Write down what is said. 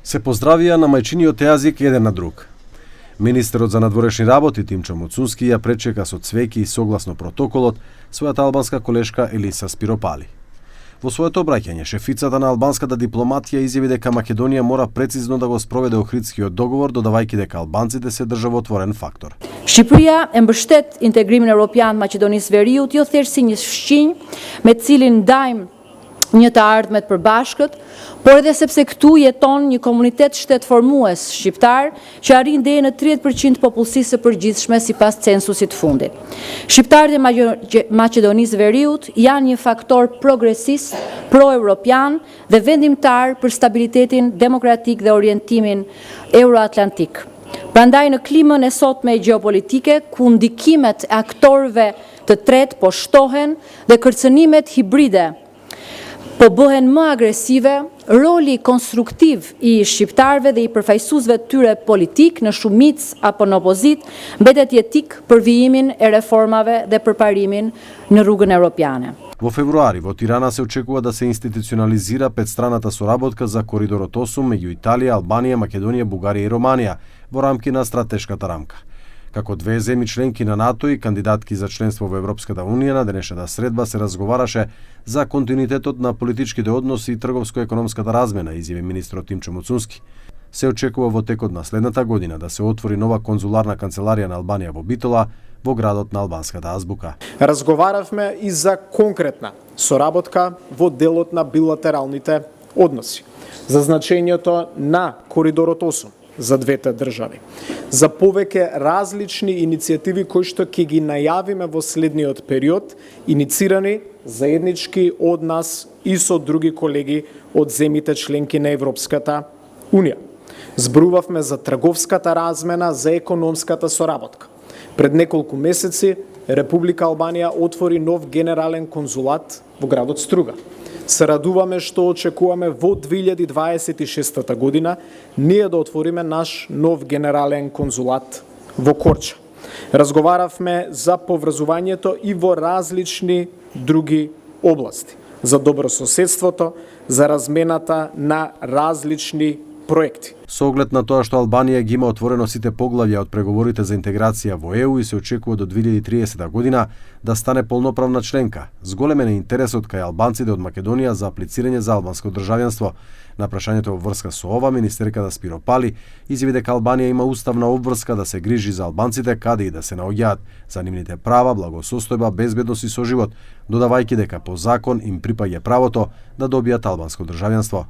Се поздравија на мајчиниот јазик еден на друг. Министерот за надворешни работи Тимчо Муцунски ја пречека со цвеки и согласно протоколот својата албанска колешка Елиса Спиропали. Во своето обраќање, шефицата на албанската дипломатија изјави дека Македонија мора прецизно да го спроведе Охридскиот договор, додавајќи дека албанците се државотворен фактор. Shqipëria e mbështet integrimin evropian të Maqedonisë Veriut, jo thjesht si një fshinj me të cilin ndajmë një të ardhmet përbashkët, por edhe sepse këtu jeton një komunitet shtetformues shqiptar që arrin deri në 30% popullsisë së përgjithshme sipas censusit fundit. Shqiptarët e Maqedonisë Veriut janë një faktor progresist, pro-europian dhe vendimtar për stabilitetin demokratik dhe orientimin euroatlantik. Prandaj në klimën e sotme gjeopolitike, ku ndikimet e aktorëve të tretë po shtohen dhe kërcënimet hibride po bëhen më agresive, roli konstruktiv i shqiptarëve dhe i përfaqësuesve të tyre politik në shumicë apo në opozit mbetet jetik për vijimin e reformave dhe përparimin në rrugën evropiane. Во февруари во Тирана се очекува да се институционализира петстраната соработка за коридорот 8 меѓу Италија, Албанија, Македонија, Бугарија и Романија во рамки на стратешката рамка. Како две земји членки на НАТО и кандидатки за членство во Европската Унија, на денешната средба се разговараше за континуитетот на политичките односи и трговско-економската размена, изјави министрот Тимчо Муцунски. Се очекува во текот на следната година да се отвори нова конзуларна канцеларија на Албанија во Битола, во градот на албанската азбука. Разговаравме и за конкретна соработка во делот на билатералните односи, за значењето на коридорот 8 за двете држави, за повеќе различни иницијативи кои што ќе ги најавиме во следниот период, иницирани заеднички од нас и со други колеги од земјите членки на Европската Унија. Зборувавме за трговската размена, за економската соработка. Пред неколку месеци Република Албанија отвори нов генерален конзулат во градот Струга. Се радуваме што очекуваме во 2026 година ние да отвориме наш нов генерален конзулат во Корча. Разговаравме за поврзувањето и во различни други области, за добрососедството, за размената на различни проекти. Со оглед на тоа што Албанија ги има отворено сите поглавја од преговорите за интеграција во ЕУ и се очекува до 2030 година да стане полноправна членка, зголемен е интересот кај албанците од Македонија за аплицирање за албанско државјанство. На прашањето во врска со ова, министерката Спиропали изјави дека Албанија има уставна обврска да се грижи за албанците каде и да се наоѓаат, за нивните права, благосостојба, безбедност и соживот, додавајќи дека по закон им припаѓа правото да добијат албанско државјанство.